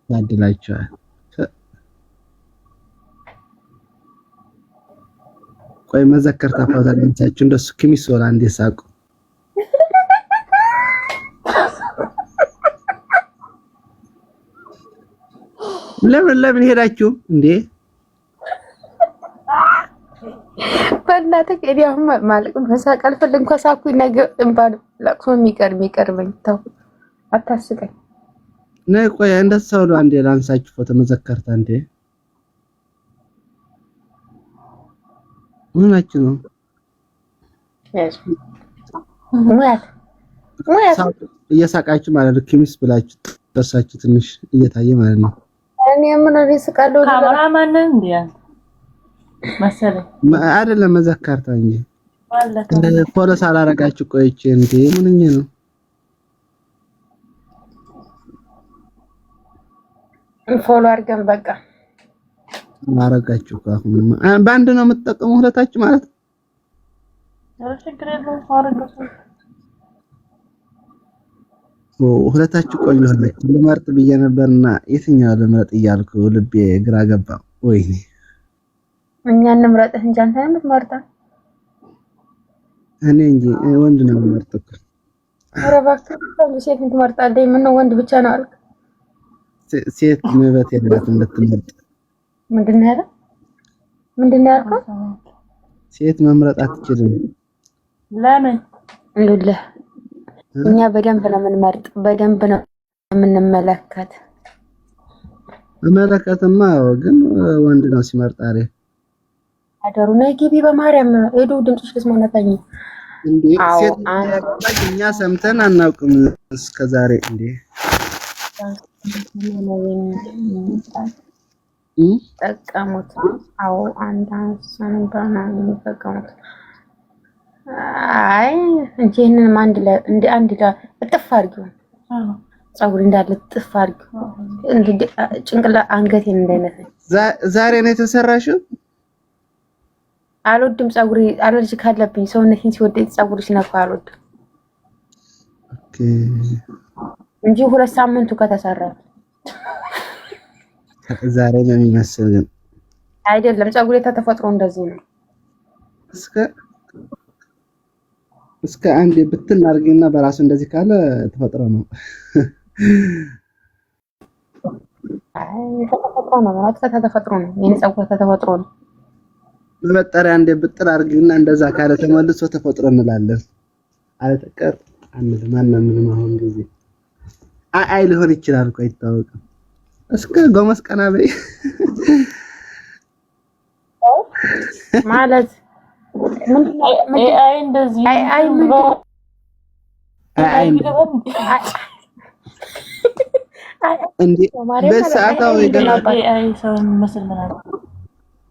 ያድላችኋል። ቆይ መዘከር ታፋታላችሁ እንደሱ ኪሚስ ወላ እንደ ሳቁ ለምን ሄዳችሁ እንዴ? በእናትህ እዲያም ማለት መሳቅ አልፈልግም። ከሳኩኝ ነገር እንባል ለቅሶ የሚቀርበኝ ተው አታስቀኝ። ነይ ቆይ እንደሰው ነው አንዴ ላንሳችሁ ፎቶ መዘከርታ እንዴ ምናችሁ ነው? ሙያት እየሳቃችሁ ማለት ነው። ኪሚስ ብላችሁ ደርሳችሁ ትንሽ እየታየ ማለት ነው። እኔ ምን እሪስቃለሁ ካሜራማን ነህ እንዴ መሰለኝ አይደለም መዘከርታ እንጂ እንደ ፎሎ ሳላረጋችሁ ቆይቼ እንዴ ምንኛ ነው ፎሎ አድርገን በቃ ማረጋችሁ አሁን በአንድ ነው የምትጠቀሙ ሁለታችሁ ማለት ነው። ሁለታችሁ ቆዩ ልመርጥ ብዬ ነበርና የትኛው ልምረጥ እያልኩ ልቤ ግራ ገባ። ወይኔ እኛ እንምረጥህ እንጂ አንተ ነው የምትመርጠው። እኔ እንጂ ወንድ ነው የምመርጠው። ኧረ እባክህ ሴት ትመርጣለህ? ምን ነው ወንድ ብቻ ነው አልክ? ሴት መብት የላትም እንድትመርጥ። ምንድን ነው ያልከው? ሴት መምረጥ አትችልም። ለምን? ይኸውልህ እኛ በደንብ ነው የምንመርጥ፣ በደንብ ነው የምንመለከት። መመለከትማ ግን ወንድ ነው ሲመርጥ። አሬ አደሩ ነይ ግቢ በማርያም ሄዱ ድምፅሽ ልስማነታኝ እንዴ ሴት እኛ ሰምተን አናውቅም እስከዛሬ እንዴ ጠቀሙት። አዎ አንድ አንሳን የሚጠቀሙት አይ እንጂ ይሄንን አንድ ላይ እጥፍ አድርጊው ፀጉር እንዳለ እጥፍ አድርጊው ጭንቅላ አንገቴን እንዳይነሳኝ። ዛሬ ነው የተሰራሽው? አልወድም ፀጉሬ አለርጂ ካለብኝ ሰውነቴን ሲወደኝ ፀጉር ሲነካ አልወድም። ኦኬ እንጂ 2 ሳምንቱ ከተሰራ ዛሬ ነው የሚመስል ግን አይደለም። ፀጉሬ ተፈጥሮ እንደዚህ ነው። እስከ አንዴ ብትን አድርጊና በራሱ እንደዚህ ካለ ተፈጥሮ ነው። ተፈጥሮ ነው ማለት ተፈጥሮ ነው። የኔ ፀጉር ተፈጥሮ ነው። በመጠሪያ አንዴ ብጥር አድርጊና እንደዛ ካለ ተመልሶ ተፈጥሮ እንላለን። አለተቀር አንድ ማንንም አሁን ጊዜ አይ ሊሆን ይችላል እኮ አይታወቅም። እስከ ጎመስ ቀና በይ ማለት ምን አይ እንደዚህ አይ ምን እንዴ በሰዓታው ይገናል። አይ ሰው መስል ምናምን